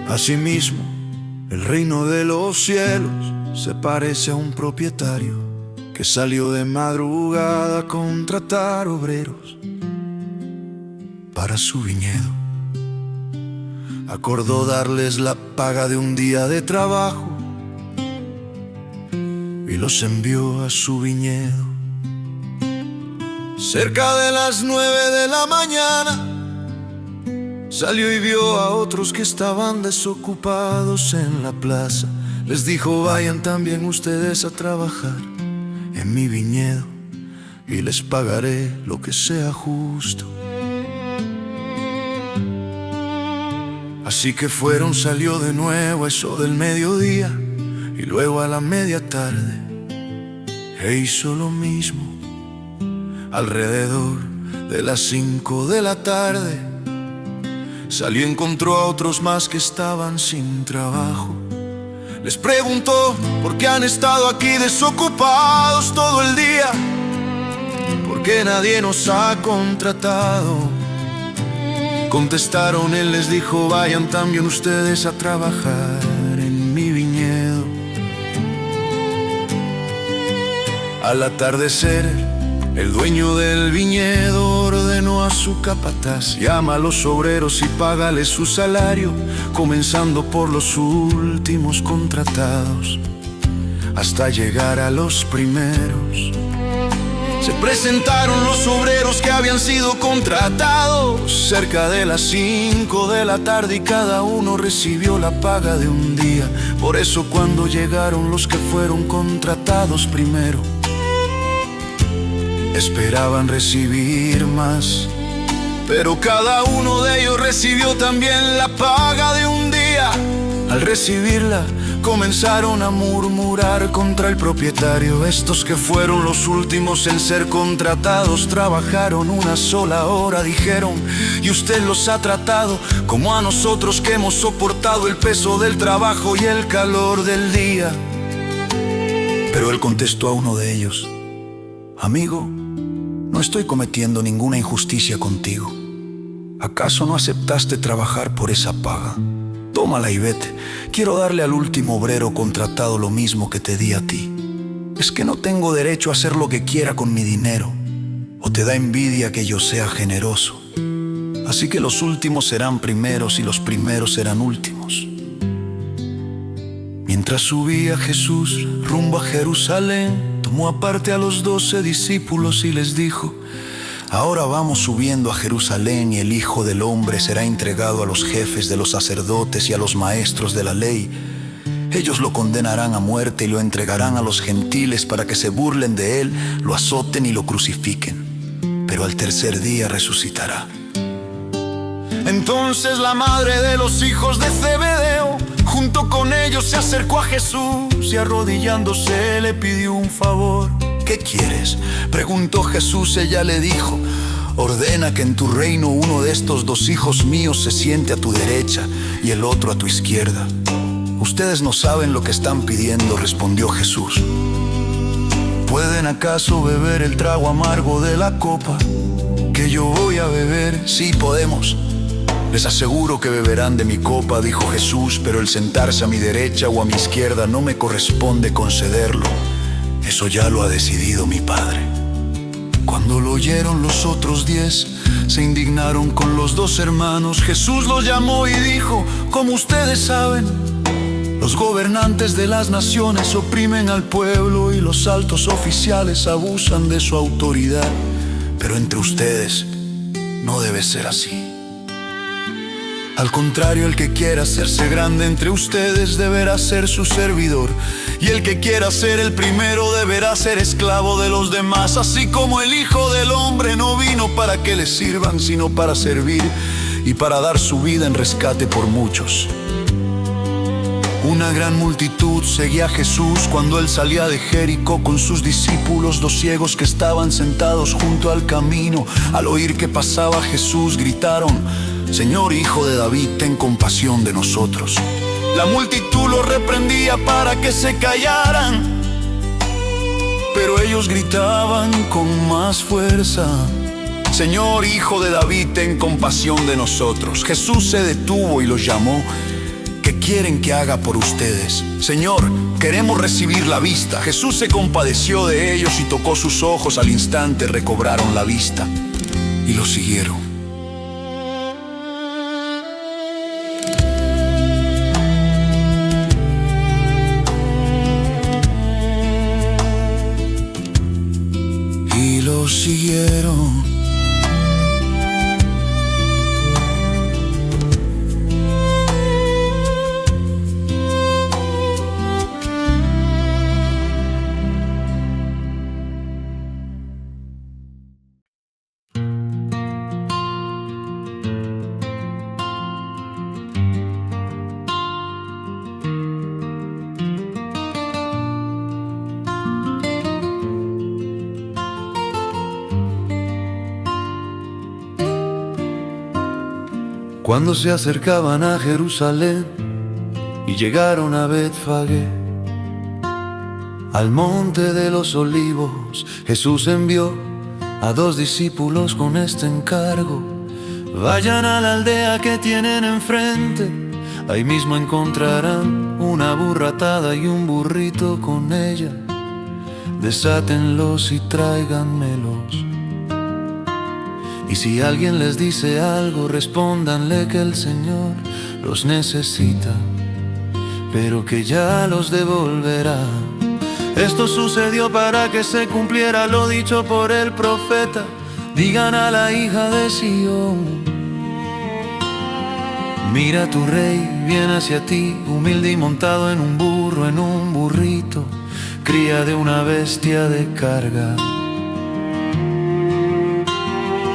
Asimismo, el reino de los cielos se parece a un propietario que salió de madrugada a contratar obreros para su viñedo. Acordó darles la paga de un día de trabajo y los envió a su viñedo. Cerca de las 9 de la mañana salió y vio a otros que estaban desocupados en la plaza. Les dijo: vayan también ustedes a trabajar en mi viñedo y les pagaré lo que sea justo. Así que fueron, salió de nuevo a eso del mediodía y luego a la media tarde, e hizo lo mismo. Alrededor de las 5 de la tarde salió y encontró a otros más que estaban sin trabajo. Les preguntó: ¿por qué han estado aquí desocupados todo el día? ¿Por qué nadie nos ha contratado? Contestaron, él les dijo: vayan también ustedes a trabajar en mi viñedo. Al atardecer, el dueño del viñedo ordenó a su capataz: llama a los obreros y págale su salario, comenzando por los últimos contratados, hasta llegar a los primeros. Se presentaron los obreros que habían sido contratados cerca de las 5 de la tarde y cada uno recibió la paga de un día. Por eso cuando llegaron los que fueron contratados primero, esperaban recibir más, pero cada uno de ellos recibió también la paga de un día. Al recibirla, comenzaron a murmurar contra el propietario. Estos que fueron los últimos en ser contratados trabajaron una sola hora, dijeron, y usted los ha tratado como a nosotros que hemos soportado el peso del trabajo y el calor del día. Pero él contestó a uno de ellos: amigo, no estoy cometiendo ninguna injusticia contigo. ¿Acaso no aceptaste trabajar por esa paga? Tómala y vete. Quiero darle al último obrero contratado lo mismo que te di a ti. ¿Es que no tengo derecho a hacer lo que quiera con mi dinero? ¿O te da envidia que yo sea generoso? Así que los últimos serán primeros y los primeros serán últimos. Mientras subía Jesús rumbo a Jerusalén, tomó aparte a los 12 discípulos y les dijo: ahora vamos subiendo a Jerusalén y el Hijo del Hombre será entregado a los jefes de los sacerdotes y a los maestros de la ley. Ellos lo condenarán a muerte y lo entregarán a los gentiles para que se burlen de él, lo azoten y lo crucifiquen. Pero al tercer día resucitará. Entonces la madre de los hijos de Zebedeo junto con ellos se acercó a Jesús y arrodillándose le pidió un favor. ¿Qué quieres?, preguntó Jesús. Ella le dijo: ordena que en tu reino uno de estos 2 hijos míos se siente a tu derecha y el otro a tu izquierda. Ustedes no saben lo que están pidiendo, respondió Jesús. ¿Pueden acaso beber el trago amargo de la copa que yo voy a beber? Sí, podemos. Les aseguro que beberán de mi copa, dijo Jesús, pero el sentarse a mi derecha o a mi izquierda no me corresponde concederlo. Eso ya lo ha decidido mi Padre. Cuando lo oyeron los otros 10, se indignaron con los 2 hermanos. Jesús los llamó y dijo: como ustedes saben, los gobernantes de las naciones oprimen al pueblo y los altos oficiales abusan de su autoridad. Pero entre ustedes no debe ser así. Al contrario, el que quiera hacerse grande entre ustedes deberá ser su servidor, y el que quiera ser el primero deberá ser esclavo de los demás. Así como el Hijo del Hombre no vino para que le sirvan, sino para servir y para dar su vida en rescate por muchos. Una gran multitud seguía a Jesús cuando él salía de Jericó con sus discípulos. 2 ciegos que estaban sentados junto al camino, al oír que pasaba Jesús, gritaron: Señor, Hijo de David, ten compasión de nosotros. La multitud los reprendía para que se callaran, pero ellos gritaban con más fuerza: Señor, Hijo de David, ten compasión de nosotros. Jesús se detuvo y los llamó. que quieren que haga por ustedes. Señor, queremos recibir la vista. Jesús se compadeció de ellos y tocó sus ojos. Al instante recobraron la vista y lo siguieron. Y lo siguieron. Cuando se acercaban a Jerusalén y llegaron a Betfagé, al monte de los olivos, Jesús envió a 2 discípulos con este encargo: vayan a la aldea que tienen enfrente, ahí mismo encontrarán una burra atada y un burrito con ella, desátenlos y tráiganmelos. Y si alguien les dice algo, respóndanle que el Señor los necesita, pero que ya los devolverá. Esto sucedió para que se cumpliera lo dicho por el profeta: digan a la hija de Sión, mira, tu rey viene hacia ti, humilde y montado en un burro, en un burrito, cría de una bestia de carga.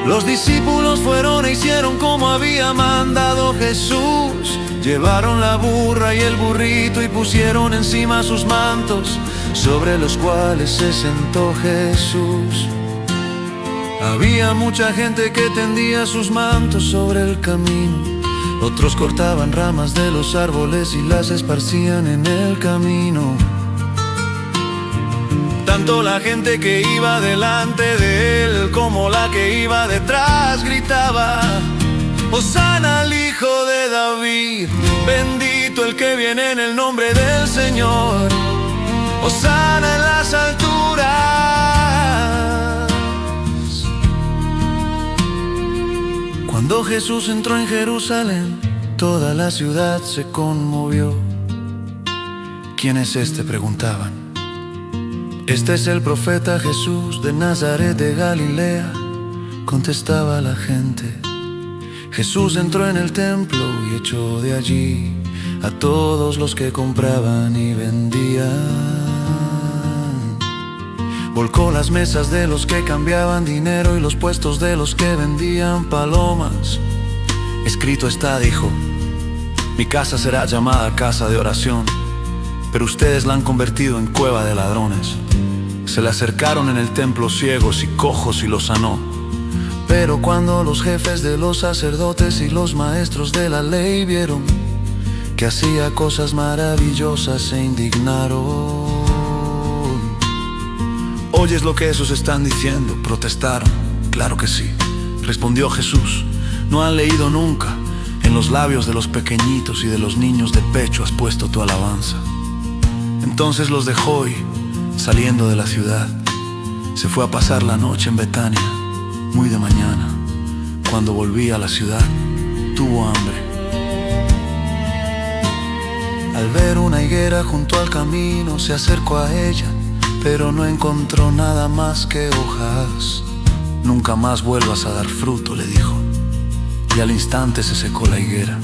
Los discípulos fueron e hicieron como había mandado Jesús. Llevaron la burra y el burrito y pusieron encima sus mantos, sobre los cuales se sentó Jesús. Había mucha gente que tendía sus mantos sobre el camino. Otros cortaban ramas de los árboles y las esparcían en el camino. Tanto la gente que iba delante de él como la que iba detrás gritaba: Hosana al Hijo de David, bendito el que viene en el nombre del Señor, Hosana en las alturas. Cuando Jesús entró en Jerusalén, toda la ciudad se conmovió. ¿Quién es este?, preguntaban. Este es el profeta Jesús de Nazaret de Galilea, contestaba la gente. Jesús entró en el templo y echó de allí a todos los que compraban y vendían. Volcó las mesas de los que cambiaban dinero y los puestos de los que vendían palomas. Escrito está, dijo: mi casa será llamada casa de oración, pero ustedes la han convertido en cueva de ladrones. Se le acercaron en el templo ciegos y cojos y los sanó. Pero cuando los jefes de los sacerdotes y los maestros de la ley vieron que hacía cosas maravillosas, se indignaron. ¿Oyes lo que esos están diciendo?, protestaron. Claro que sí, respondió Jesús. ¿No han leído nunca: en los labios de los pequeñitos y de los niños de pecho has puesto tu alabanza? Entonces los dejó y, saliendo de la ciudad, se fue a pasar la noche en Betania. Muy de mañana, cuando volvía a la ciudad, tuvo hambre. Al ver una higuera junto al camino, se acercó a ella, pero no encontró nada más que hojas. Nunca más vuelvas a dar fruto, le dijo. Y al instante se secó la higuera.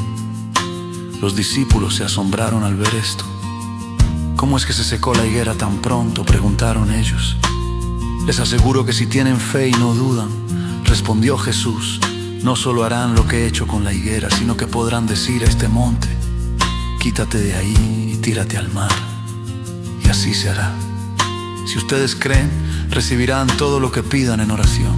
Los discípulos se asombraron al ver esto. ¿Cómo es que se secó la higuera tan pronto?, preguntaron ellos. Les aseguro que si tienen fe y no dudan, respondió Jesús, no solo harán lo que he hecho con la higuera, sino que podrán decir a este monte: quítate de ahí y tírate al mar, y así se hará. Si ustedes creen, recibirán todo lo que pidan en oración.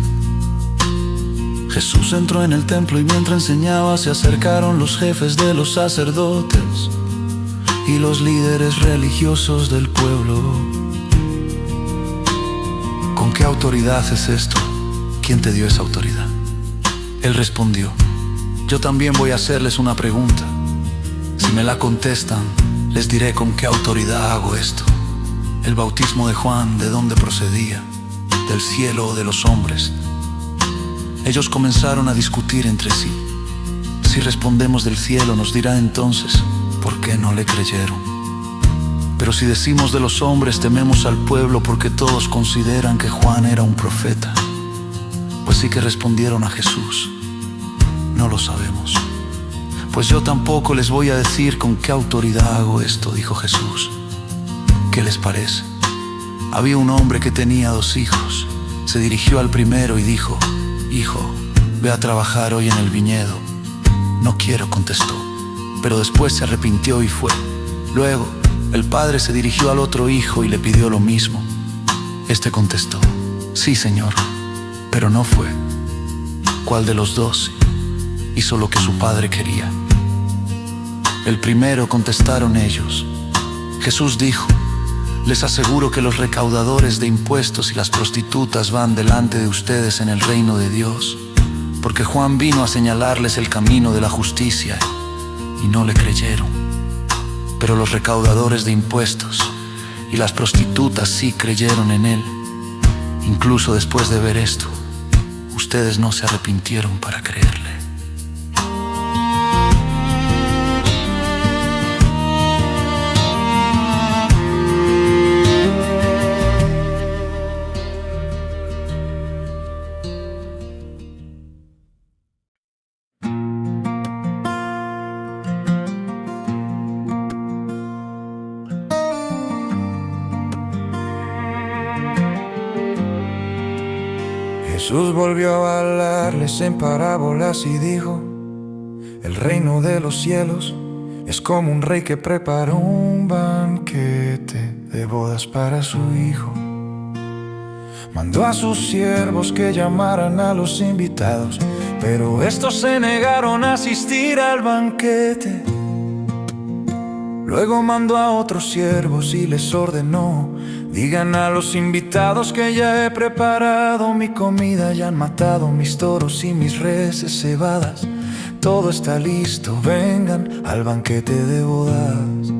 Jesús entró en el templo y mientras enseñaba se acercaron los jefes de los sacerdotes y los líderes religiosos del pueblo. ¿Con qué autoridad es esto? ¿Quién te dio esa autoridad? Él respondió: yo también voy a hacerles una pregunta. Si me la contestan, les diré con qué autoridad hago esto. El bautismo de Juan, ¿de dónde procedía? ¿Del cielo o de los hombres? Ellos comenzaron a discutir entre sí. Si respondemos del cielo, nos dirá entonces, ¿por qué no le creyeron? Pero si decimos de los hombres, tememos al pueblo porque todos consideran que Juan era un profeta. Pues sí que respondieron a Jesús, no lo sabemos. Pues yo tampoco les voy a decir con qué autoridad hago esto, dijo Jesús. ¿Qué les parece? Había un hombre que tenía 2 hijos. Se dirigió al primero y dijo: Hijo, ve a trabajar hoy en el viñedo. No quiero, contestó, pero después se arrepintió y fue. Luego, el padre se dirigió al otro hijo y le pidió lo mismo. Este contestó: Sí, señor, pero no fue. ¿Cuál de los 2 hizo lo que su padre quería? El primero, contestaron ellos. Jesús dijo: Les aseguro que los recaudadores de impuestos y las prostitutas van delante de ustedes en el reino de Dios, porque Juan vino a señalarles el camino de la justicia y no le creyeron. Pero los recaudadores de impuestos y las prostitutas sí creyeron en él. Incluso después de ver esto, ustedes no se arrepintieron para creerle. Jesús volvió a hablarles en parábolas y dijo: El reino de los cielos es como un rey que preparó un banquete de bodas para su hijo. Mandó a sus siervos que llamaran a los invitados, pero estos se negaron a asistir al banquete. Luego mandó a otros siervos y les ordenó: Digan a los invitados que ya he preparado mi comida, ya han matado mis toros y mis reses cebadas. Todo está listo, vengan al banquete de bodas.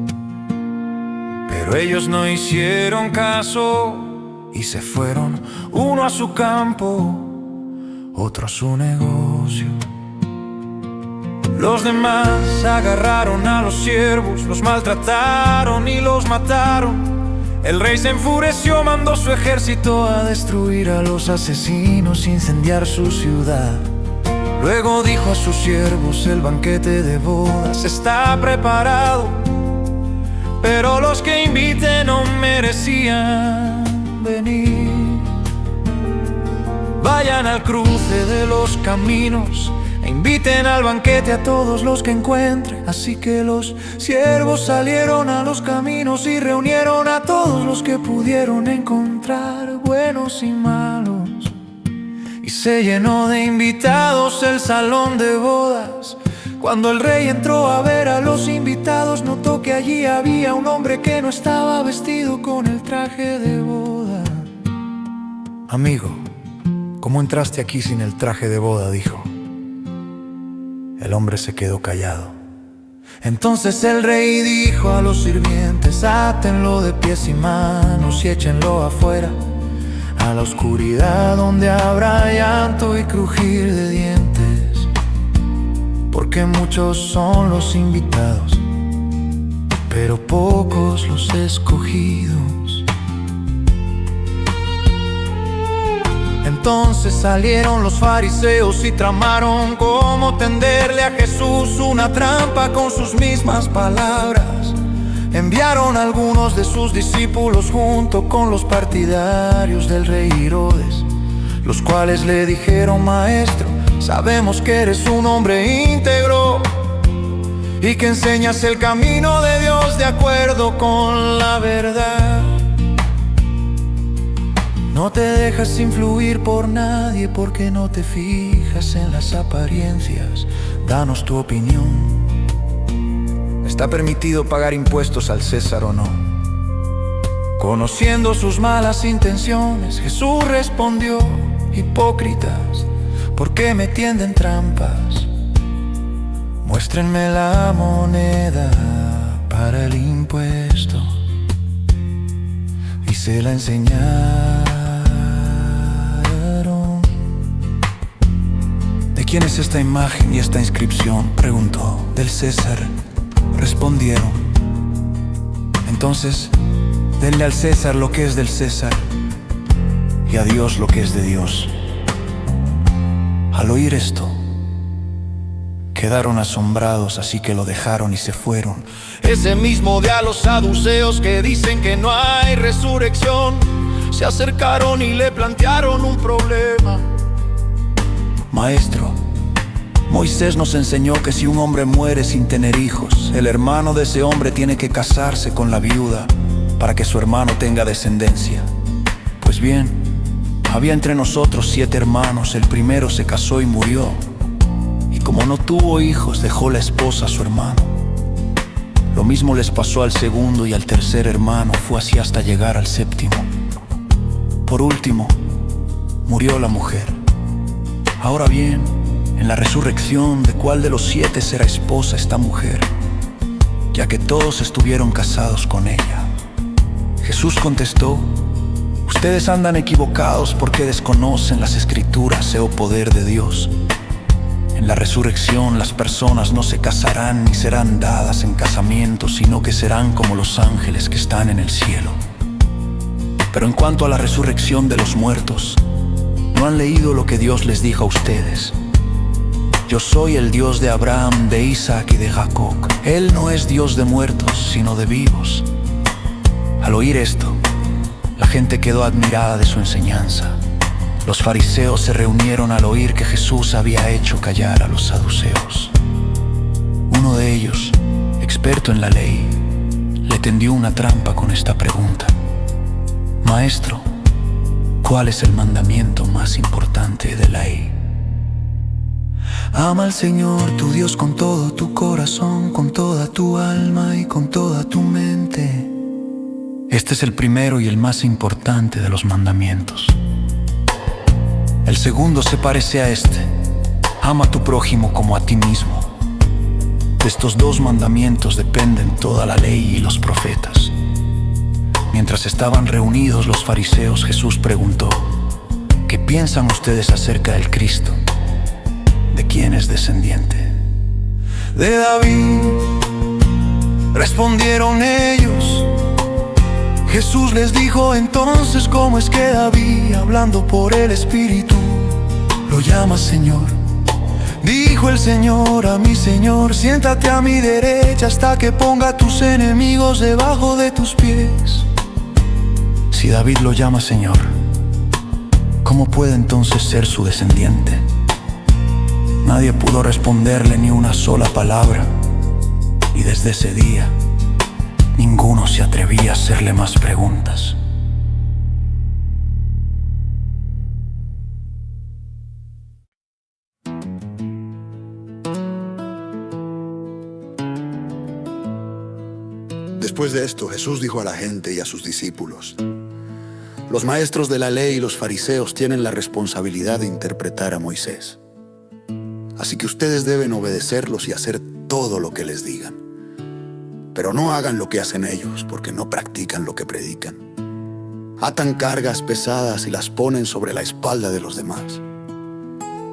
Pero ellos no hicieron caso y se fueron, uno a su campo, otro a su negocio. Los demás agarraron a los siervos, los maltrataron y los mataron. El rey se enfureció, mandó su ejército a destruir a los asesinos, incendiar su ciudad. Luego dijo a sus siervos: El banquete de bodas está preparado, pero los que invité no merecían venir. Vayan al cruce de los caminos e inviten al banquete a todos los que encuentren. Así que los siervos salieron a los caminos y reunieron a todos los que pudieron encontrar, buenos y malos. Y se llenó de invitados el salón de bodas. Cuando el rey entró a ver a los invitados, notó que allí había un hombre que no estaba vestido con el traje de boda. Amigo, ¿cómo entraste aquí sin el traje de boda?, dijo. El hombre se quedó callado. Entonces el rey dijo a los sirvientes: Átenlo de pies y manos y échenlo afuera, a la oscuridad donde habrá llanto y crujir de dientes, porque muchos son los invitados, pero pocos los escogidos. Entonces salieron los fariseos y tramaron cómo tenderle a Jesús una trampa con sus mismas palabras. Enviaron a algunos de sus discípulos junto con los partidarios del rey Herodes, los cuales le dijeron: Maestro, sabemos que eres un hombre íntegro y que enseñas el camino de Dios de acuerdo con la verdad. No te dejas influir por nadie porque no te fijas en las apariencias. Danos tu opinión. ¿Está permitido pagar impuestos al César o no? Conociendo sus malas intenciones, Jesús respondió: Hipócritas, ¿por qué me tienden trampas? Muéstrenme la moneda para el impuesto. Y se la enseñaron. ¿De quién es esta imagen y esta inscripción?, preguntó. Del César, respondieron. Entonces, denle al César lo que es del César y a Dios lo que es de Dios. Al oír esto, quedaron asombrados, así que lo dejaron y se fueron. Ese mismo día los saduceos, que dicen que no hay resurrección, se acercaron y le plantearon un problema. Maestro, Moisés nos enseñó que si un hombre muere sin tener hijos, el hermano de ese hombre tiene que casarse con la viuda para que su hermano tenga descendencia. Pues bien, había entre nosotros 7 hermanos. El primero se casó y murió, y como no tuvo hijos, dejó la esposa a su hermano. Lo mismo les pasó al segundo y al tercer hermano. Fue así hasta llegar al séptimo. Por último, murió la mujer. Ahora bien, en la resurrección, ¿de cuál de los 7 será esposa esta mujer, ya que todos estuvieron casados con ella? Jesús contestó: ustedes andan equivocados porque desconocen las Escrituras o poder de Dios. En la resurrección las personas no se casarán ni serán dadas en casamiento, sino que serán como los ángeles que están en el cielo. Pero en cuanto a la resurrección de los muertos, ¿no han leído lo que Dios les dijo a ustedes? Yo soy el Dios de Abraham, de Isaac y de Jacob. Él no es Dios de muertos, sino de vivos. Al oír esto, la gente quedó admirada de su enseñanza. Los fariseos se reunieron al oír que Jesús había hecho callar a los saduceos. Uno de ellos, experto en la ley, le tendió una trampa con esta pregunta: Maestro, ¿cuál es el mandamiento más importante de la ley? Ama al Señor tu Dios con todo tu corazón, con toda tu alma y con toda tu mente. Este es el primero y el más importante de los mandamientos. El segundo se parece a este: ama a tu prójimo como a ti mismo. De estos 2 mandamientos dependen toda la ley y los profetas. Mientras estaban reunidos los fariseos, Jesús preguntó: ¿qué piensan ustedes acerca del Cristo? ¿De quién es descendiente? De David, respondieron ellos. Jesús les dijo entonces: ¿cómo es que David, hablando por el Espíritu, lo llama Señor? Dijo el Señor a mi Señor: siéntate a mi derecha hasta que ponga a tus enemigos debajo de tus pies. Si David lo llama Señor, ¿cómo puede entonces ser su descendiente? Nadie pudo responderle ni una sola palabra, y desde ese día ninguno se atrevía a hacerle más preguntas. Después de esto, Jesús dijo a la gente y a sus discípulos: los maestros de la ley y los fariseos tienen la responsabilidad de interpretar a Moisés. Así que ustedes deben obedecerlos y hacer todo lo que les digan. Pero no hagan lo que hacen ellos, porque no practican lo que predican. Atan cargas pesadas y las ponen sobre la espalda de los demás,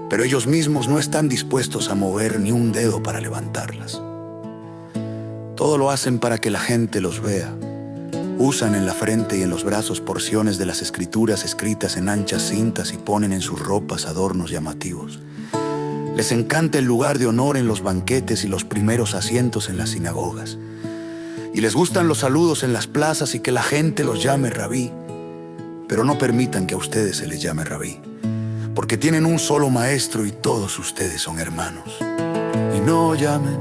pero ellos mismos no están dispuestos a mover ni un dedo para levantarlas. Todo lo hacen para que la gente los vea. Usan en la frente y en los brazos porciones de las Escrituras escritas en anchas cintas y ponen en sus ropas adornos llamativos. Les encanta el lugar de honor en los banquetes y los primeros asientos en las sinagogas. Y les gustan los saludos en las plazas y que la gente los llame rabí. Pero no permitan que a ustedes se les llame rabí, porque tienen un solo maestro y todos ustedes son hermanos. Y no llamen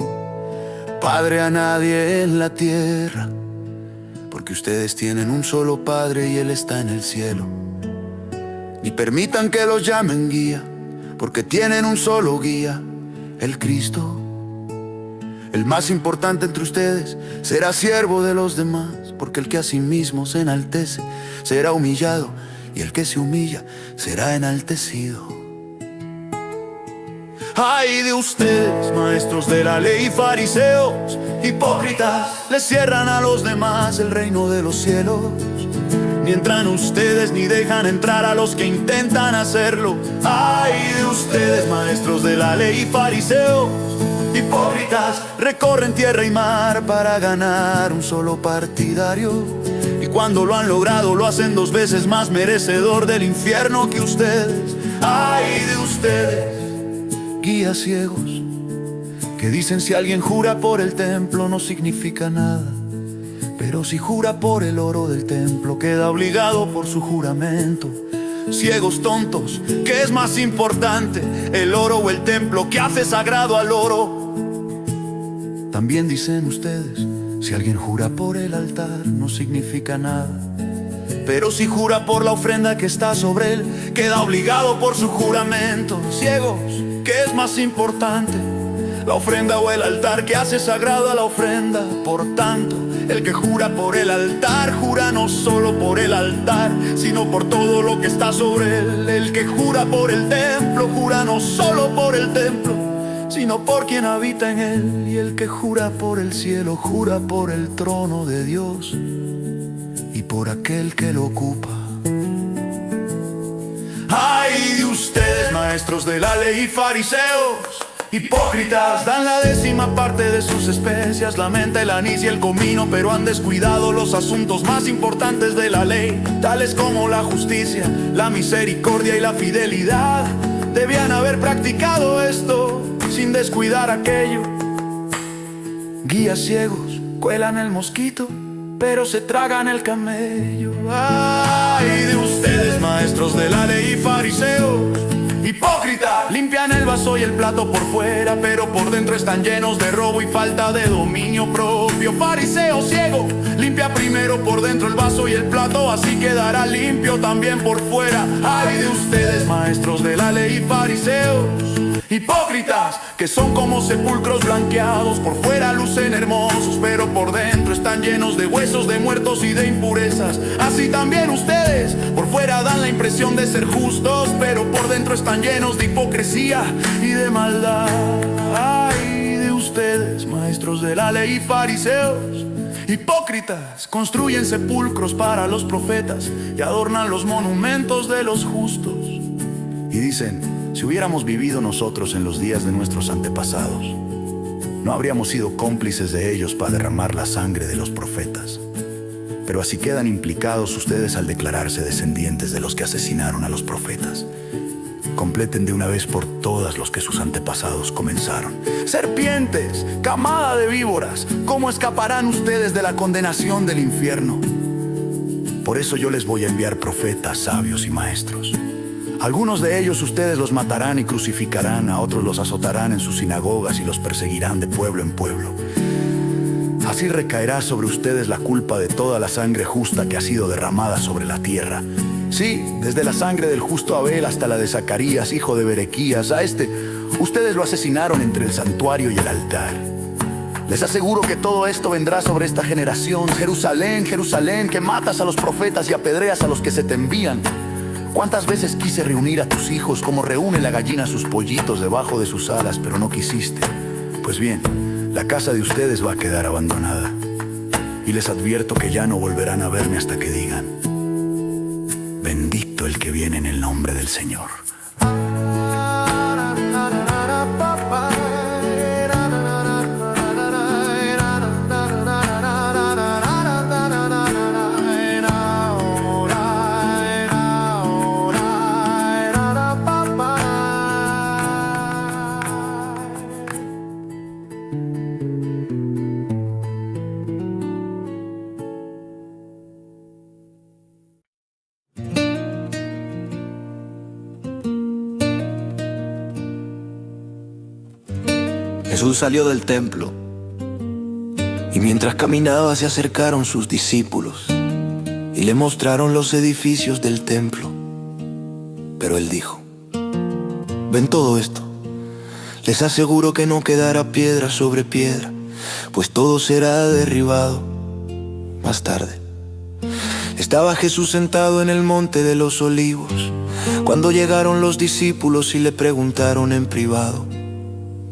Padre a nadie en la tierra, porque ustedes tienen un solo Padre y Él está en el cielo. Ni permitan que los llamen guía, porque tienen un solo guía, el Cristo. El más importante entre ustedes será siervo de los demás, porque el que a sí mismo se enaltece será humillado, y el que se humilla será enaltecido. Ay de ustedes, maestros de la ley y fariseos, hipócritas, les cierran a los demás el reino de los cielos. Ni entran ustedes ni dejan entrar a los que intentan hacerlo. Ay de ustedes, maestros de la ley y fariseos, hipócritas, recorren tierra y mar para ganar un solo partidario. Y cuando lo han logrado lo hacen 2 veces más merecedor del infierno que ustedes. Ay de ustedes, guías ciegos, que dicen si alguien jura por el templo no significa nada, pero si jura por el oro del templo queda obligado por su juramento. Ciegos tontos, ¿qué es más importante, el oro o el templo que hace sagrado al oro? También dicen ustedes, si alguien jura por el altar no significa nada, pero si jura por la ofrenda que está sobre él queda obligado por su juramento. Ciegos, ¿qué es más importante, la ofrenda o el altar que hace sagrada la ofrenda? Por tanto, el que jura por el altar, jura no solo por el altar, sino por todo lo que está sobre él. El que jura por el templo, jura no solo por el templo, sino por quien habita en él. Y el que jura por el cielo, jura por el trono de Dios y por aquel que lo ocupa. Ay de ustedes, maestros de la ley y fariseos, hipócritas, dan la 10ª parte de sus especias, la menta, el anís y el comino, pero han descuidado los asuntos más importantes de la ley, tales como la justicia, la misericordia y la fidelidad. Debían haber practicado esto sin descuidar aquello. Guías ciegos, cuelan el mosquito, pero se tragan el camello. Ay de ustedes, maestros de la ley y fariseos, hipócritas, limpian el vaso y el plato por fuera, pero por dentro están llenos de robo y falta de dominio propio. Fariseo ciego, limpia primero por dentro el vaso y el plato, así quedará limpio también por fuera. Ay de ustedes, maestros de la ley y fariseos, hipócritas, que son como sepulcros blanqueados, por fuera lucen hermosos, pero por dentro están llenos de huesos de muertos y de impurezas. Así también ustedes, por fuera dan la impresión de ser justos, pero por dentro están llenos de hipocresía y de maldad. Ay de ustedes, maestros de la ley y fariseos, hipócritas, construyen sepulcros para los profetas y adornan los monumentos de los justos. Y dicen, si hubiéramos vivido nosotros en los días de nuestros antepasados, no habríamos sido cómplices de ellos para derramar la sangre de los profetas. Pero así quedan implicados ustedes al declararse descendientes de los que asesinaron a los profetas. Completen de una vez por todas los que sus antepasados comenzaron. Serpientes, camada de víboras, ¿cómo escaparán ustedes de la condenación del infierno? Por eso yo les voy a enviar profetas, sabios y maestros. Algunos de ellos ustedes los matarán y crucificarán, a otros los azotarán en sus sinagogas y los perseguirán de pueblo en pueblo. Así recaerá sobre ustedes la culpa de toda la sangre justa que ha sido derramada sobre la tierra. Sí, desde la sangre del justo Abel hasta la de Zacarías, hijo de Berequías. A este, ustedes lo asesinaron entre el santuario y el altar. Les aseguro que todo esto vendrá sobre esta generación. Jerusalén, Jerusalén, que matas a los profetas y apedreas a los que se te envían. ¿Cuántas veces quise reunir a tus hijos como reúne la gallina sus pollitos debajo de sus alas, pero no quisiste? Pues bien, la casa de ustedes va a quedar abandonada. Y les advierto que ya no volverán a verme hasta que digan, bendito el que viene en el nombre del Señor. Jesús salió del templo y mientras caminaba se acercaron sus discípulos y le mostraron los edificios del templo. Pero él dijo, ven todo esto, les aseguro que no quedará piedra sobre piedra, pues todo será derribado más tarde. Estaba Jesús sentado en el monte de los olivos, cuando llegaron los discípulos y le preguntaron en privado,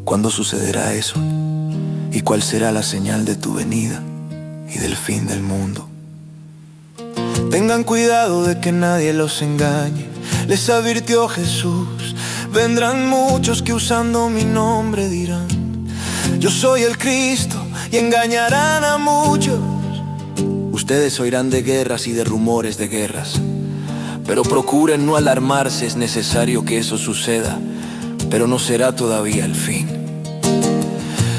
¿Cuándo sucederá eso? ¿Y cuál será la señal de tu venida y del fin del mundo? Tengan cuidado de que nadie los engañe, les advirtió Jesús. Vendrán muchos que usando mi nombre dirán: yo soy el Cristo, y engañarán a muchos. Ustedes oirán de guerras y de rumores de guerras, pero procuren no alarmarse. Es necesario que eso suceda, pero no será todavía el fin.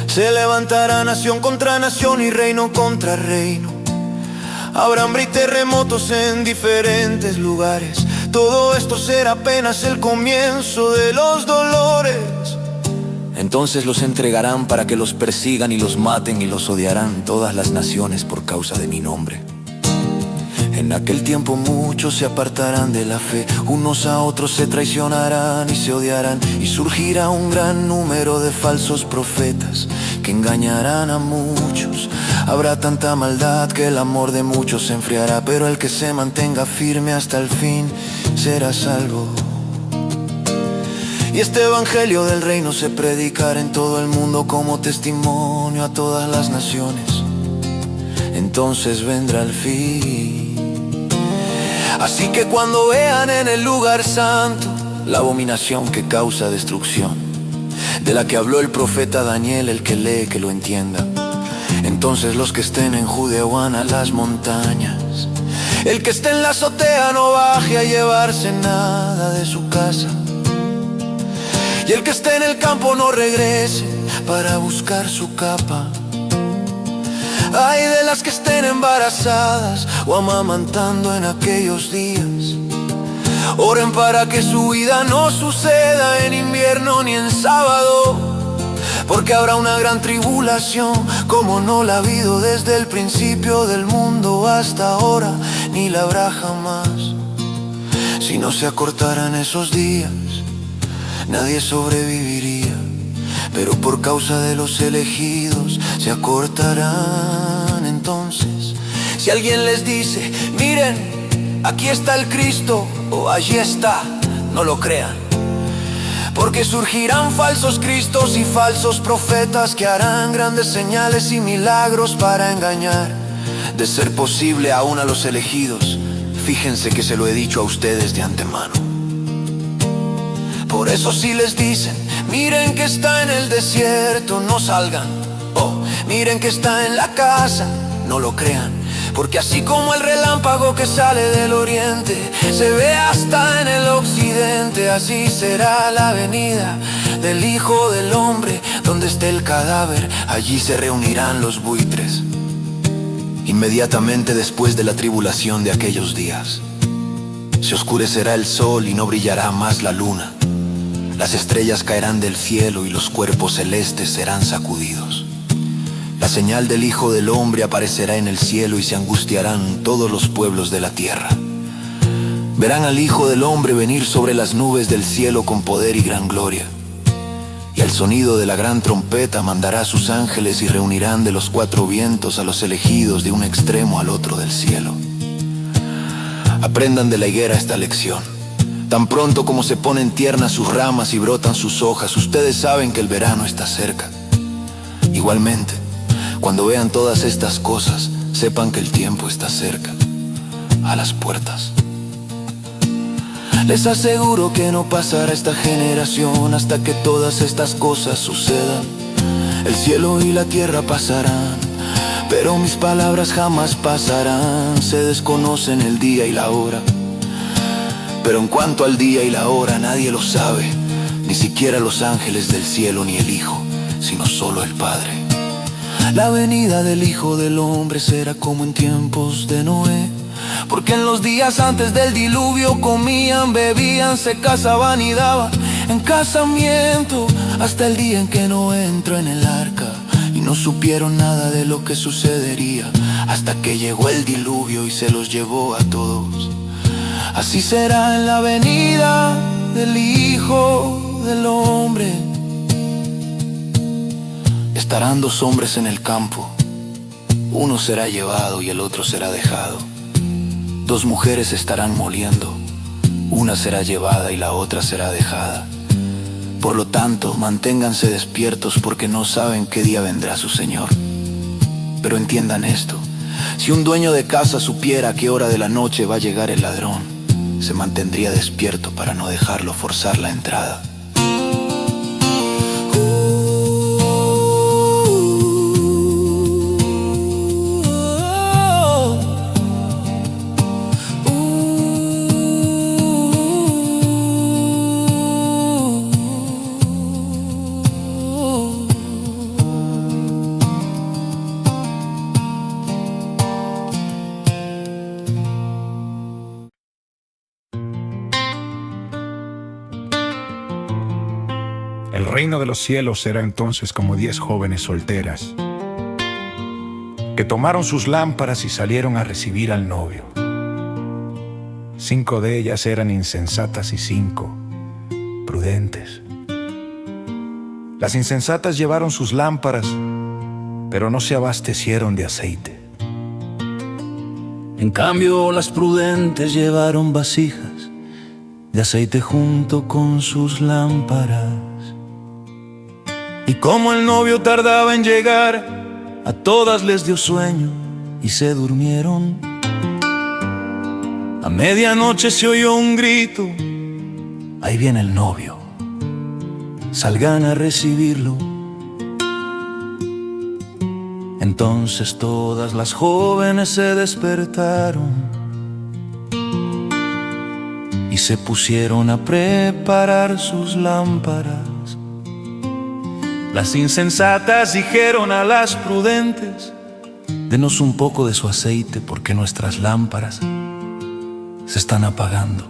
Se levantará nación contra nación y reino contra reino. Habrá hambre y terremotos en diferentes lugares. Todo esto será apenas el comienzo de los dolores. Entonces los entregarán para que los persigan y los maten, y los odiarán todas las naciones por causa de mi nombre. En aquel tiempo muchos se apartarán de la fe, unos a otros se traicionarán y se odiarán, y surgirá un gran número de falsos profetas que engañarán a muchos. Habrá tanta maldad que el amor de muchos se enfriará, pero el que se mantenga firme hasta el fin será salvo. Y este evangelio del reino se predicará en todo el mundo como testimonio a todas las naciones. Entonces vendrá el fin. Así que cuando vean en el lugar santo la abominación que causa destrucción, de la que habló el profeta Daniel, el que lee que lo entienda. Entonces los que estén en Judea van a las montañas. El que esté en la azotea no baje a llevarse nada de su casa. Y el que esté en el campo no regrese para buscar su capa. Ay de las que estén embarazadas o amamantando en aquellos días. Oren para que su vida no suceda en invierno ni en sábado, porque habrá una gran tribulación como no la ha habido desde el principio del mundo hasta ahora, ni la habrá jamás. Si no se acortaran esos días, nadie sobreviviría, pero por causa de los elegidos se acortarán. Entonces, si alguien les dice: miren, aquí está el Cristo, o allí está, no lo crean, porque surgirán falsos cristos y falsos profetas que harán grandes señales y milagros para engañar. De ser posible aún a los elegidos, fíjense que se lo he dicho a ustedes de antemano. Por eso si les dicen: miren que está en el desierto, no salgan. Oh, miren que está en la casa, no lo crean, porque así como el relámpago que sale del oriente se ve hasta en el occidente, así será la venida del Hijo del Hombre. Donde esté el cadáver, allí se reunirán los buitres. Inmediatamente después de la tribulación de aquellos días, se oscurecerá el sol y no brillará más la luna. Las estrellas caerán del cielo y los cuerpos celestes serán sacudidos. La señal del Hijo del Hombre aparecerá en el cielo y se angustiarán todos los pueblos de la tierra. Verán al Hijo del Hombre venir sobre las nubes del cielo con poder y gran gloria. Y al sonido de la gran trompeta mandará a sus ángeles y reunirán de los cuatro vientos a los elegidos de un extremo al otro del cielo. Aprendan de la higuera esta lección. Tan pronto como se ponen tiernas sus ramas y brotan sus hojas, ustedes saben que el verano está cerca. Igualmente, cuando vean todas estas cosas, sepan que el tiempo está cerca, a las puertas. Les aseguro que no pasará esta generación hasta que todas estas cosas sucedan. El cielo y la tierra pasarán, pero mis palabras jamás pasarán. Se desconocen el día y la hora, pero en cuanto al día y la hora nadie lo sabe, ni siquiera los ángeles del cielo ni el Hijo, sino solo el Padre. La venida del Hijo del Hombre será como en tiempos de Noé, porque en los días antes del diluvio comían, bebían, se casaban y daban en casamiento, hasta el día en que Noé entró en el arca, y no supieron nada de lo que sucedería, hasta que llegó el diluvio y se los llevó a todos. Así será en la venida del Hijo del Hombre. Estarán dos hombres en el campo, uno será llevado y el otro será dejado. Dos mujeres estarán moliendo, una será llevada y la otra será dejada. Por lo tanto, manténganse despiertos porque no saben qué día vendrá su Señor. Pero entiendan esto: si un dueño de casa supiera a qué hora de la noche va a llegar el ladrón, se mantendría despierto para no dejarlo forzar la entrada. El reino de los cielos será entonces como 10 jóvenes solteras que tomaron sus lámparas y salieron a recibir al novio. 5 de ellas eran insensatas y 5 prudentes. Las insensatas llevaron sus lámparas, pero no se abastecieron de aceite. En cambio, las prudentes llevaron vasijas de aceite junto con sus lámparas. Y como el novio tardaba en llegar, a todas les dio sueño y se durmieron. A medianoche se oyó un grito: ahí viene el novio, salgan a recibirlo. Entonces todas las jóvenes se despertaron y se pusieron a preparar sus lámparas. Las insensatas dijeron a las prudentes: denos un poco de su aceite porque nuestras lámparas se están apagando.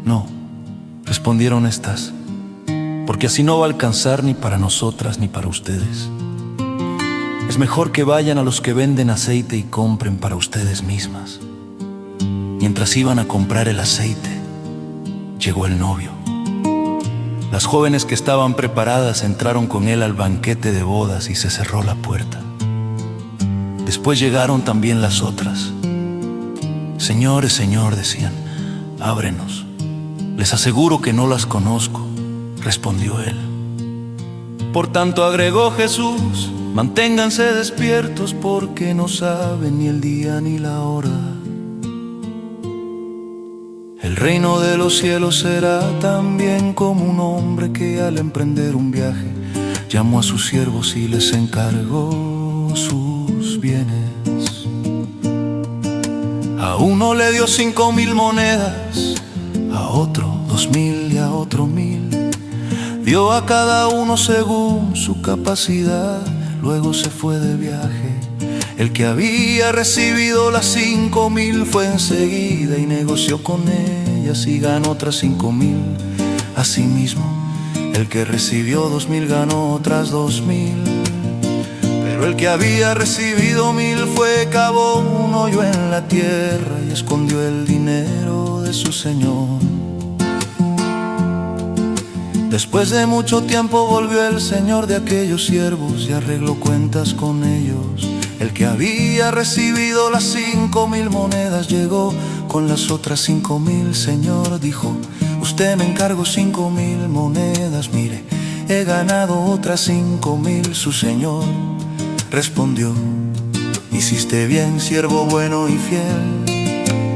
No, respondieron estas, porque así no va a alcanzar ni para nosotras ni para ustedes. Es mejor que vayan a los que venden aceite y compren para ustedes mismas. Mientras iban a comprar el aceite, llegó el novio. Las jóvenes que estaban preparadas entraron con él al banquete de bodas y se cerró la puerta. Después llegaron también las otras. Señores, Señor, decían, ábrenos. Les aseguro que no las conozco, respondió él. Por tanto, agregó Jesús, manténganse despiertos porque no saben ni el día ni la hora. El reino de los cielos será también como un hombre que al emprender un viaje llamó a sus siervos y les encargó sus bienes. A uno le dio 5,000 monedas, a otro 2,000 y a otro 1,000. Dio a cada uno según su capacidad, luego se fue de viaje. El que había recibido las 5,000 fue enseguida y negoció con ellas y ganó otras 5,000. Asimismo, el que recibió 2,000 ganó otras 2,000. Pero el que había recibido 1,000 fue, cavó un hoyo en la tierra y escondió el dinero de su señor. Después de mucho tiempo volvió el señor de aquellos siervos y arregló cuentas con ellos. El que había recibido las 5,000 monedas llegó con las otras 5,000. Señor, dijo, usted me encargó 5,000 monedas, mire, he ganado otras 5,000. Su señor respondió, hiciste bien, siervo bueno y fiel.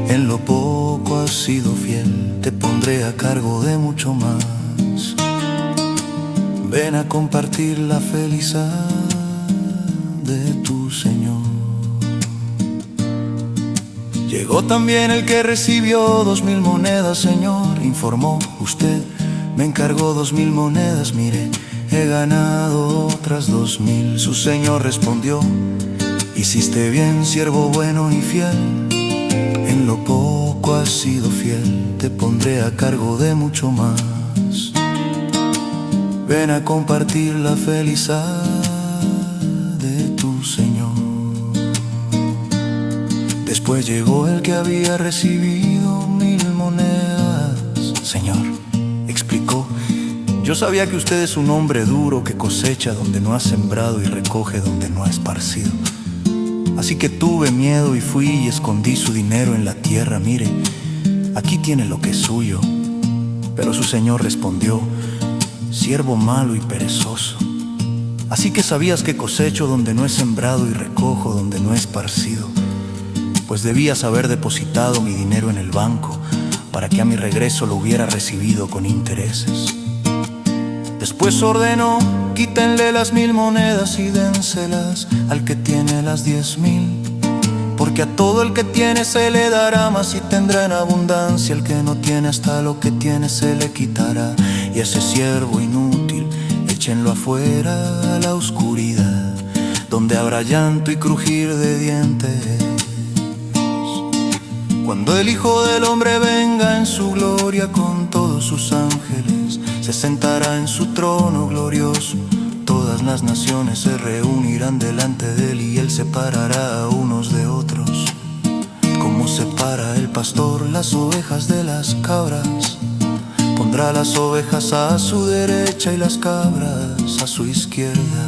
En lo poco has sido fiel, te pondré a cargo de mucho más. Ven a compartir la felicidad de tu Señor. Llegó también el que recibió 2,000 monedas. Señor, informó, usted me encargó 2,000 monedas, mire, he ganado otras 2,000. Su señor respondió, hiciste bien, siervo bueno y fiel. En lo poco has sido fiel, te pondré a cargo de mucho más. Ven a compartir la felicidad de tu Señor. Después llegó el que había recibido 1,000 monedas. Señor, explicó, yo sabía que usted es un hombre duro que cosecha donde no ha sembrado y recoge donde no ha esparcido. Así que tuve miedo y fui y escondí su dinero en la tierra. Mire, aquí tiene lo que es suyo. Pero su señor respondió, siervo malo y perezoso. Así que sabías que cosecho donde no he sembrado y recojo donde no he esparcido, pues debías haber depositado mi dinero en el banco para que a mi regreso lo hubiera recibido con intereses. Después ordenó: quítenle las 1000 monedas y dénselas al que tiene las 10,000. Porque a todo el que tiene se le dará más y tendrá en abundancia. El que no tiene, hasta lo que tiene se le quitará. Y ese siervo inútil, échenlo afuera a la oscuridad, donde habrá llanto y crujir de dientes. Cuando el Hijo del Hombre venga en su gloria con todos sus ángeles, se sentará en su trono glorioso. Todas las naciones se reunirán delante de él y él separará a unos de otros, como separa el pastor las ovejas de las cabras. Pondrá las ovejas a su derecha y las cabras a su izquierda.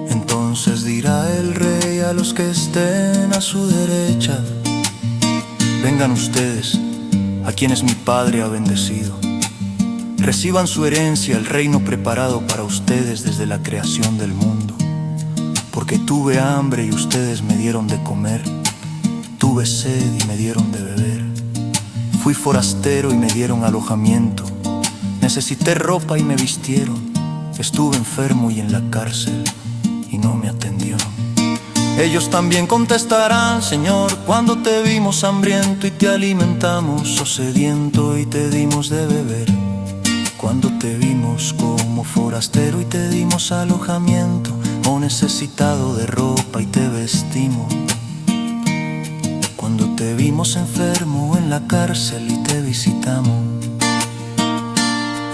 Entonces dirá el Rey a los que estén a su derecha: vengan ustedes, a quienes mi Padre ha bendecido. Reciban su herencia, el reino preparado para ustedes desde la creación del mundo. Porque tuve hambre y ustedes me dieron de comer, tuve sed y me dieron de beber, fui forastero y me dieron alojamiento, necesité ropa y me vistieron, estuve enfermo y en la cárcel y no me atendieron. Ellos también contestarán: Señor, cuando te vimos hambriento y te alimentamos, o sediento y te dimos de beber, cuando te vimos como forastero y te dimos alojamiento, o necesitado de ropa y te vestimos, cuando te vimos enfermo en la cárcel y te visitamos.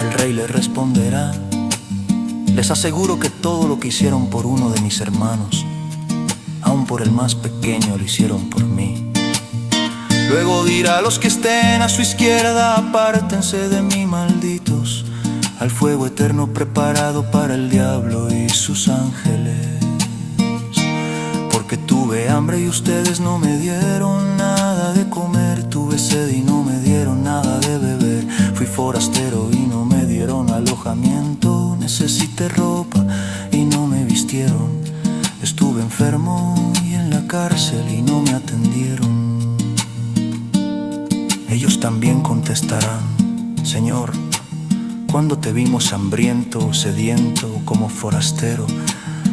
El Rey les responderá: les aseguro que todo lo que hicieron por uno de mis hermanos, aun por el más pequeño, lo hicieron por mí. Luego dirá a los que estén a su izquierda: apártense de mí, malditos, al fuego eterno preparado para el diablo y sus ángeles. Porque tuve hambre y ustedes no me dieron nada de comer, tuve sed y no me dieron nada de beber, fui forastero y no me dieron alojamiento, necesité ropa y no me vistieron, estuve enfermo y en la cárcel y no me atendieron. Ellos también contestarán: Señor, cuando te vimos hambriento, sediento, como forastero,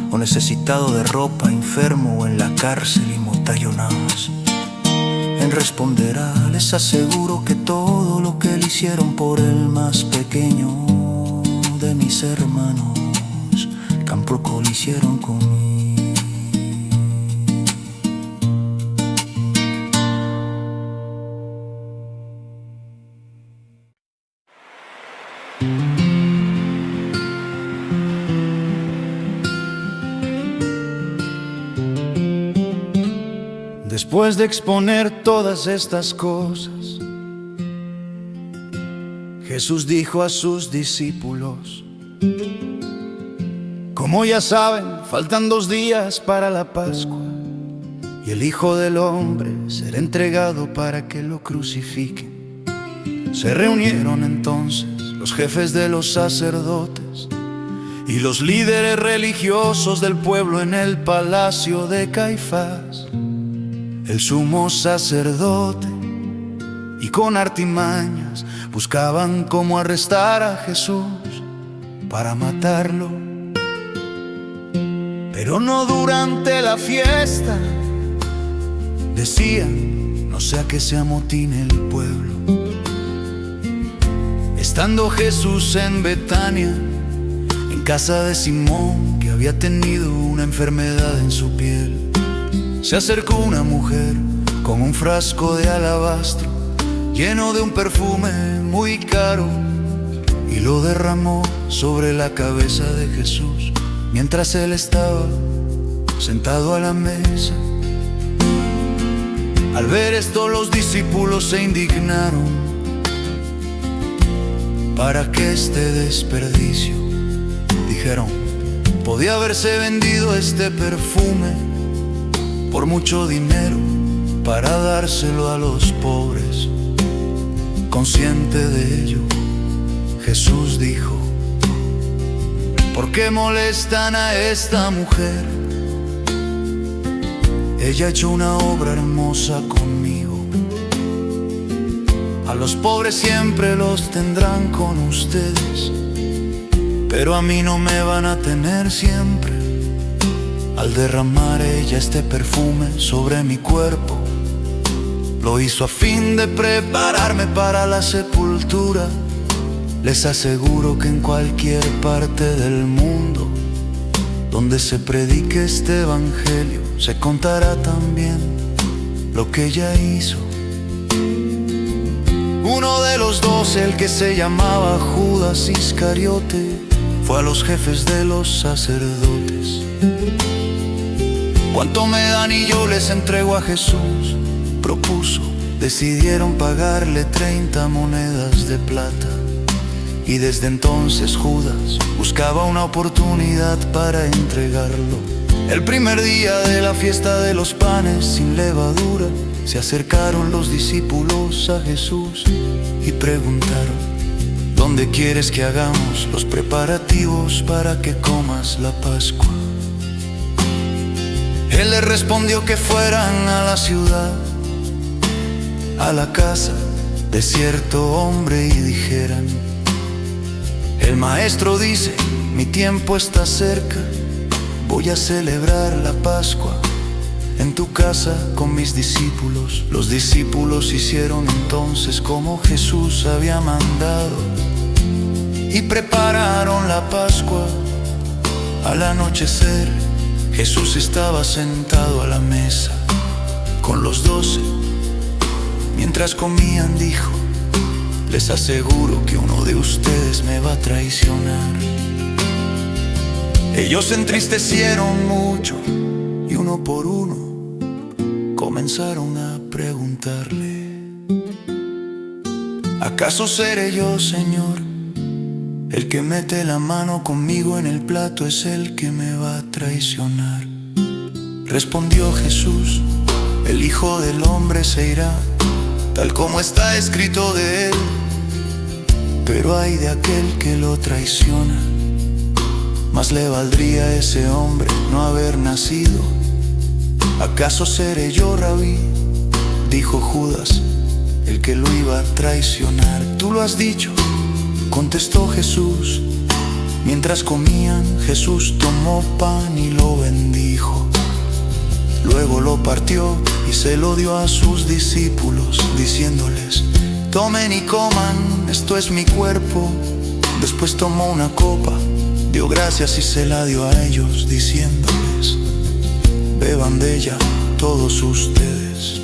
o necesitado de ropa, enfermo o en la cárcel y motallonados. Él responderá: les aseguro que todo lo que le hicieron por el más pequeño de mis hermanos, tampoco lo hicieron conmigo. Después de exponer todas estas cosas, Jesús dijo a sus discípulos: como ya saben, faltan 2 días para la Pascua, y el Hijo del Hombre será entregado para que lo crucifiquen. Se reunieron entonces los jefes de los sacerdotes y los líderes religiosos del pueblo en el palacio de Caifás, el sumo sacerdote, y con artimañas buscaban cómo arrestar a Jesús para matarlo. Pero no durante la fiesta, decían, no sea que se amotine el pueblo. Estando Jesús en Betania, en casa de Simón, que había tenido una enfermedad en su piel, se acercó una mujer con un frasco de alabastro lleno de un perfume muy caro y lo derramó sobre la cabeza de Jesús mientras él estaba sentado a la mesa. Al ver esto, los discípulos se indignaron. ¿Para qué este desperdicio?, dijeron. Podía haberse vendido este perfume por mucho dinero para dárselo a los pobres. Consciente de ello, Jesús dijo: ¿por qué molestan a esta mujer? Ella ha hecho una obra hermosa conmigo. A los pobres siempre los tendrán con ustedes, pero a mí no me van a tener siempre. Al derramar ella este perfume sobre mi cuerpo, lo hizo a fin de prepararme para la sepultura. Les aseguro que en cualquier parte del mundo donde se predique este evangelio, se contará también lo que ella hizo. Uno de los 12, el que se llamaba Judas Iscariote, fue a los jefes de los sacerdotes: ¿cuánto me dan y yo les entrego a Jesús?, propuso. Decidieron pagarle 30 monedas de plata. Y desde entonces Judas buscaba una oportunidad para entregarlo. El primer día de la fiesta de los panes sin levadura, se acercaron los discípulos a Jesús y preguntaron: ¿dónde quieres que hagamos los preparativos para que comas la Pascua? Él les respondió que fueran a la ciudad, a la casa de cierto hombre, y dijeran: el maestro dice, mi tiempo está cerca, voy a celebrar la Pascua en tu casa con mis discípulos. Los discípulos hicieron entonces como Jesús había mandado y prepararon la Pascua. Al anochecer, Jesús estaba sentado a la mesa con los 12. Mientras comían, dijo: les aseguro que uno de ustedes me va a traicionar. Ellos se entristecieron mucho y uno por uno comenzaron a preguntarle: ¿acaso seré yo, Señor? El que mete la mano conmigo en el plato es el que me va a traicionar. Respondió Jesús: el Hijo del Hombre se irá, tal como está escrito de él, pero ay de aquel que lo traiciona. Más le valdría a ese hombre no haber nacido. ¿Acaso seré yo, Rabí?, dijo Judas, el que lo iba a traicionar. Tú lo has dicho, contestó Jesús. Mientras comían, Jesús tomó pan y lo bendijo. Luego lo partió y se lo dio a sus discípulos, diciéndoles: tomen y coman, esto es mi cuerpo. Después tomó una copa, dio gracias y se la dio a ellos, diciéndoles: beban de ella todos ustedes.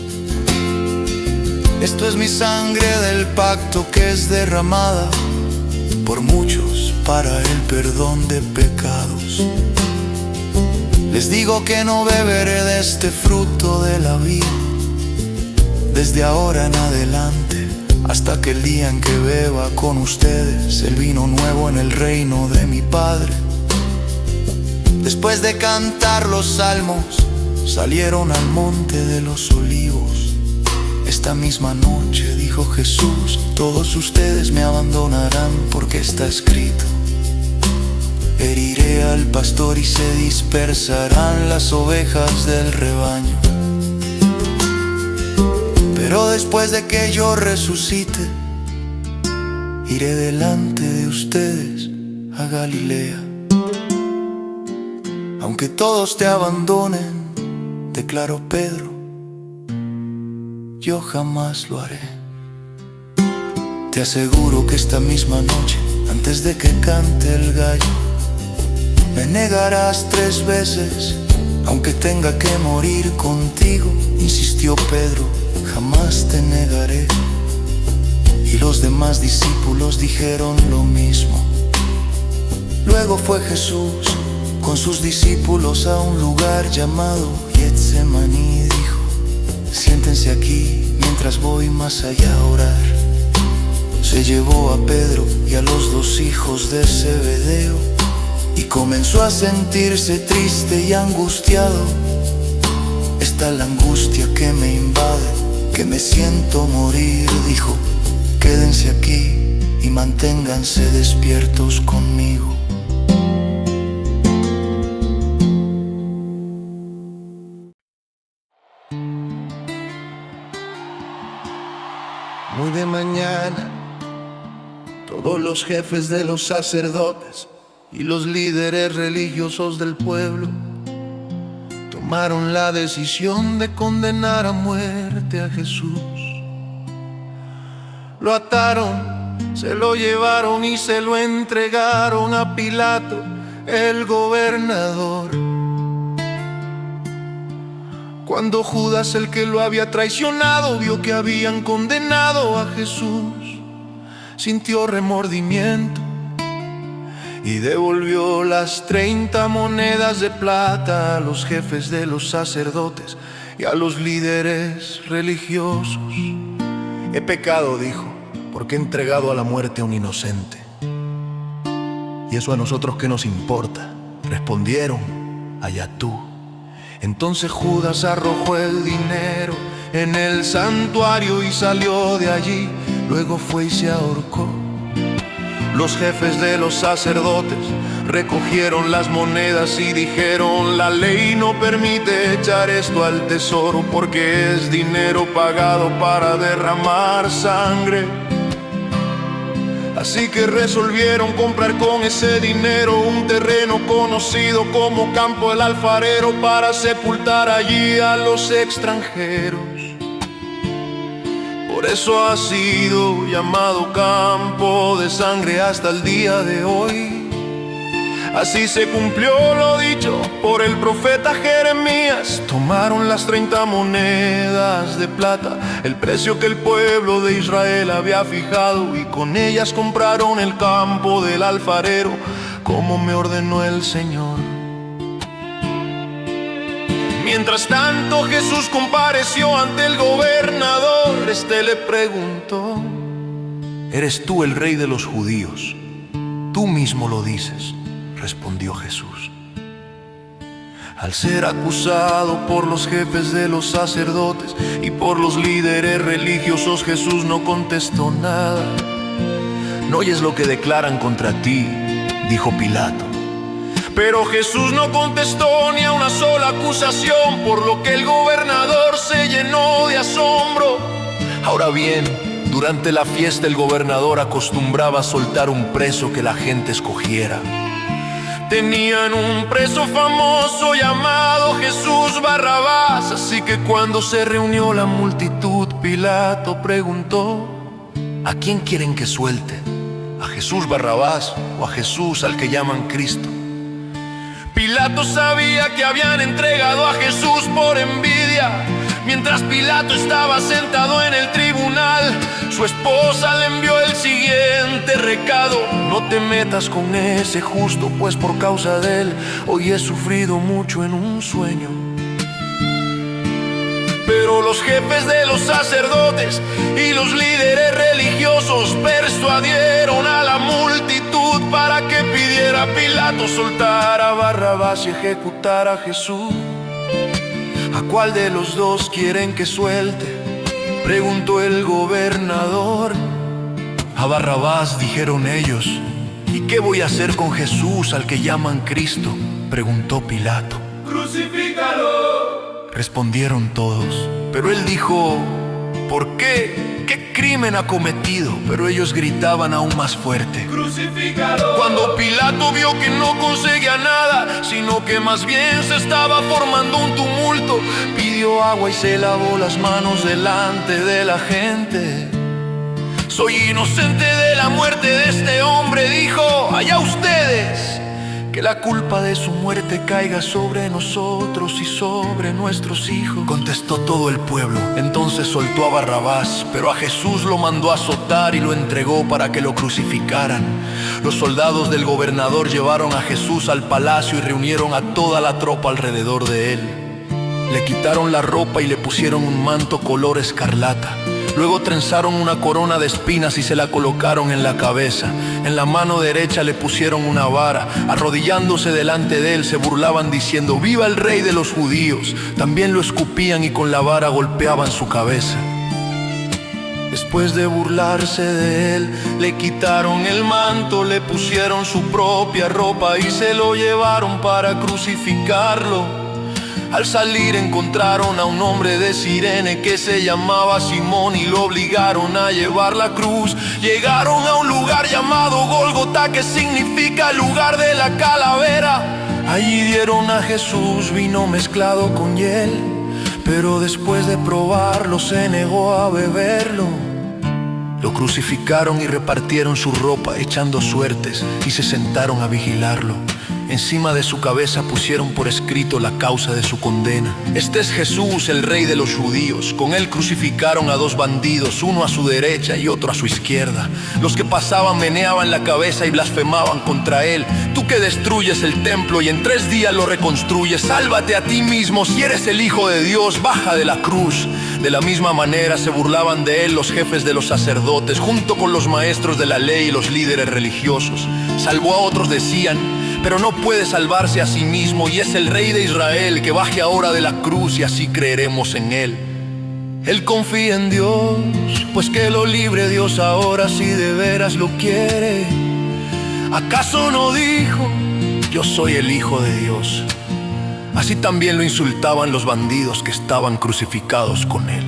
Esto es mi sangre del pacto que es derramada por muchos para el perdón de pecados. Les digo que no beberé de este fruto de la vid desde ahora en adelante, hasta que el día en que beba con ustedes el vino nuevo en el reino de mi Padre. Después de cantar los salmos, salieron al monte de los olivos. Esta misma noche, dijo Jesús, todos ustedes me abandonarán, porque está escrito: heriré al pastor y se dispersarán las ovejas del rebaño. Pero después de que yo resucite, iré delante de ustedes a Galilea. Aunque todos te abandonen, declaró Pedro, yo jamás lo haré. Te aseguro que esta misma noche, antes de que cante el gallo, me negarás 3 veces, aunque tenga que morir contigo, insistió Pedro, jamás te negaré. Y los demás discípulos dijeron lo mismo. Luego fue Jesús con sus discípulos a un lugar llamado Getsemaní y dijo: siéntense aquí mientras voy más allá a orar. Se llevó a Pedro y a los 2 hijos de Zebedeo y comenzó a sentirse triste y angustiado. Esta es la angustia que me invade, que me siento morir, dijo. Quédense aquí y manténganse despiertos conmigo. Muy de mañana, todos los jefes de los sacerdotes y los líderes religiosos del pueblo tomaron la decisión de condenar a muerte a Jesús. Lo ataron, se lo llevaron y se lo entregaron a Pilato, el gobernador. Cuando Judas, el que lo había traicionado, vio que habían condenado a Jesús, sintió remordimiento y devolvió las 30 monedas de plata a los jefes de los sacerdotes y a los líderes religiosos. He pecado, dijo, porque he entregado a la muerte a un inocente. ¿Y eso a nosotros qué nos importa?, respondieron. Allá tú. Entonces Judas arrojó el dinero en el santuario y salió de allí. Luego fue y se ahorcó. Los jefes de los sacerdotes recogieron las monedas y dijeron: la ley no permite echar esto al tesoro porque es dinero pagado para derramar sangre. Así que resolvieron comprar con ese dinero un terreno conocido como Campo del Alfarero para sepultar allí a los extranjeros. Por eso ha sido llamado Campo de Sangre hasta el día de hoy. Así se cumplió lo dicho por el profeta Jeremías. Tomaron las 30 monedas de plata, el precio que el pueblo de Israel había fijado, y con ellas compraron el campo del alfarero, como me ordenó el Señor. Mientras tanto Jesús compareció ante el gobernador. Este le preguntó: ¿eres tú el rey de los judíos? Tú mismo lo dices, respondió Jesús. Al ser acusado por los jefes de los sacerdotes y por los líderes religiosos, Jesús no contestó nada. ¿No oyes lo que declaran contra ti?, dijo Pilato. Pero Jesús no contestó ni a una sola acusación, por lo que el gobernador se llenó de asombro. Ahora bien, durante la fiesta el gobernador acostumbraba a soltar un preso que la gente escogiera. Tenían un preso famoso llamado Jesús Barrabás, así que cuando se reunió la multitud, Pilato preguntó: ¿a quién quieren que suelte? ¿A Jesús Barrabás o a Jesús al que llaman Cristo? Pilato sabía que habían entregado a Jesús por envidia. Mientras Pilato estaba sentado en el tribunal, su esposa le envió el siguiente recado: no te metas con ese justo, pues por causa de él hoy he sufrido mucho en un sueño. Pero los jefes de los sacerdotes y los líderes religiosos persuadieron a la multitud para que pidiera a Pilato soltar a Barrabás y ejecutar a Jesús. ¿A cuál de los dos quieren que suelte?, preguntó el gobernador. A Barrabás, dijeron ellos. ¿Y qué voy a hacer con Jesús al que llaman Cristo?, preguntó Pilato. ¡Crucifícalo!, respondieron todos. Pero él dijo: ¿por qué? ¿Qué crimen ha cometido? Pero ellos gritaban aún más fuerte: ¡crucifícalo! Cuando Pilato vio que no conseguía nada, sino que más bien se estaba formando un tumulto, pidió agua y se lavó las manos delante de la gente. Soy inocente de la muerte de este hombre, dijo. Allá ustedes. Que la culpa de su muerte caiga sobre nosotros y sobre nuestros hijos, contestó todo el pueblo. Entonces soltó a Barrabás, pero a Jesús lo mandó a azotar y lo entregó para que lo crucificaran. Los soldados del gobernador llevaron a Jesús al palacio y reunieron a toda la tropa alrededor de él. Le quitaron la ropa y le pusieron un manto color escarlata. Luego trenzaron una corona de espinas y se la colocaron en la cabeza. En la mano derecha le pusieron una vara. Arrodillándose delante de él se burlaban diciendo: ¡viva el rey de los judíos! También lo escupían y con la vara golpeaban su cabeza. Después de burlarse de él, le quitaron el manto, le pusieron su propia ropa y se lo llevaron para crucificarlo. Al salir encontraron a un hombre de Cirene que se llamaba Simón y lo obligaron a llevar la cruz. Llegaron a un lugar llamado Gólgota, que significa lugar de la calavera. Allí dieron a Jesús vino mezclado con hiel, pero después de probarlo se negó a beberlo. Lo crucificaron y repartieron su ropa echando suertes y se sentaron a vigilarlo. Encima de su cabeza pusieron por escrito la causa de su condena. Este es Jesús, el rey de los judíos. Con él crucificaron a dos bandidos, uno a su derecha y otro a su izquierda. Los que pasaban meneaban la cabeza y blasfemaban contra él. Tú que destruyes el templo y en 3 días lo reconstruyes, sálvate a ti mismo si eres el Hijo de Dios, baja de la cruz. De la misma manera se burlaban de él los jefes de los sacerdotes, junto con los maestros de la ley y los líderes religiosos. Salvó a otros, decían, pero no puede salvarse a sí mismo, y es el Rey de Israel, que baje ahora de la cruz y así creeremos en él. Él confía en Dios, pues que lo libre Dios ahora si de veras lo quiere. ¿Acaso no dijo, yo soy el Hijo de Dios? Así también lo insultaban los bandidos que estaban crucificados con él.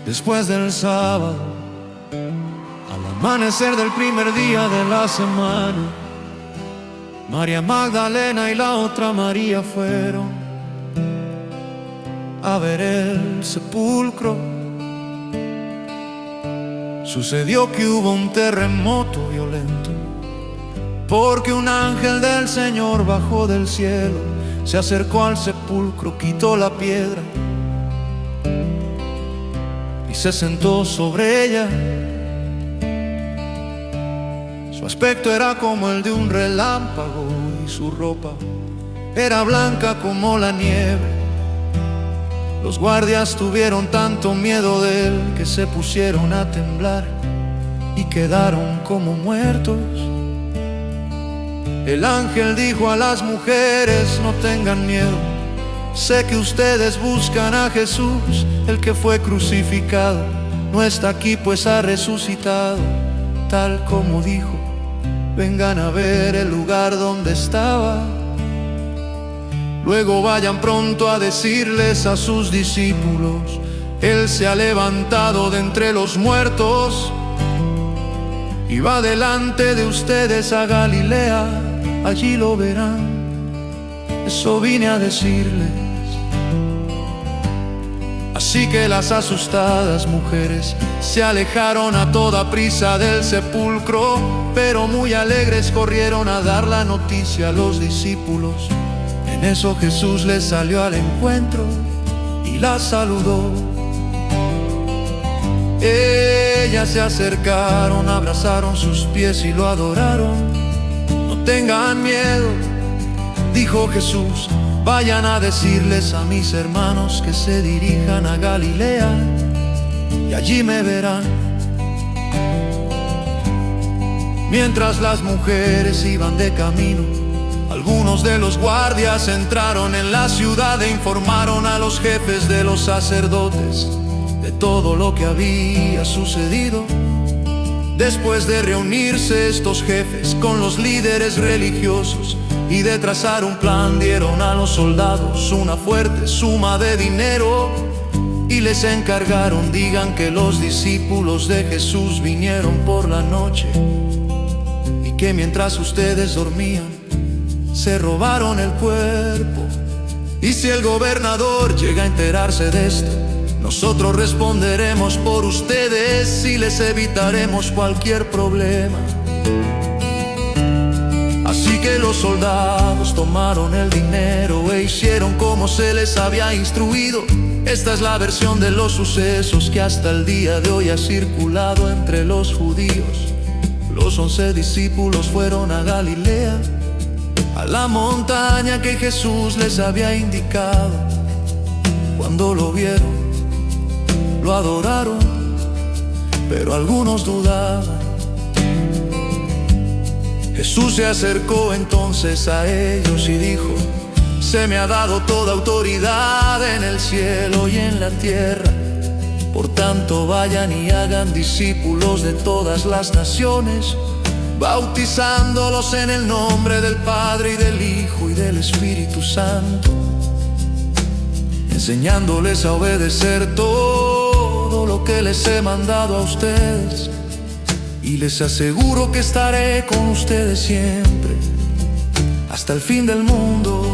Después del sábado, al amanecer del primer día de la semana, María Magdalena y la otra María fueron a ver el sepulcro. Sucedió que hubo un terremoto violento, porque un ángel del Señor bajó del cielo, se acercó al sepulcro, quitó la piedra y se sentó sobre ella. Su aspecto era como el de un relámpago y su ropa era blanca como la nieve. Los guardias tuvieron tanto miedo de él que se pusieron a temblar y quedaron como muertos. El ángel dijo a las mujeres: no tengan miedo, sé que ustedes buscan a Jesús, el que fue crucificado. No está aquí, pues ha resucitado, tal como dijo. Vengan a ver el lugar donde estaba. Luego vayan pronto a decirles a sus discípulos: Él se ha levantado de entre los muertos y va delante de ustedes a Galilea, allí lo verán. Eso vine a decirles. Así que las asustadas mujeres se alejaron a toda prisa del sepulcro, pero muy alegres corrieron a dar la noticia a los discípulos. En eso Jesús les salió al encuentro y las saludó. Ellas se acercaron, abrazaron sus pies y lo adoraron. No tengan miedo, dijo Jesús, vayan a decirles a mis hermanos que se dirijan a Galilea y allí me verán. Mientras las mujeres iban de camino, algunos de los guardias entraron en la ciudad e informaron a los jefes de los sacerdotes de todo lo que había sucedido. Después de reunirse estos jefes con los líderes religiosos y de trazar un plan, dieron a los soldados una fuerte suma de dinero y les encargaron: digan que los discípulos de Jesús vinieron por la noche y que mientras ustedes dormían se robaron el cuerpo. Y si el gobernador llega a enterarse de esto, nosotros responderemos por ustedes y les evitaremos cualquier problema. Así Así que los soldados tomaron el dinero e hicieron como se les había instruido. Esta es la versión de los sucesos que hasta el día de hoy ha circulado entre los judíos. Los 11 discípulos fueron a Galilea, a la montaña que Jesús les había indicado. Cuando lo vieron, lo adoraron, pero algunos dudaban. Jesús se acercó entonces a ellos y dijo: se me ha dado toda autoridad en el cielo y en la tierra. Por tanto, vayan y hagan discípulos de todas las naciones, bautizándolos en el nombre del Padre y del Hijo y del Espíritu Santo, enseñándoles a obedecer todo lo que les he mandado a ustedes. Y les aseguro que estaré con ustedes siempre, hasta el fin del mundo.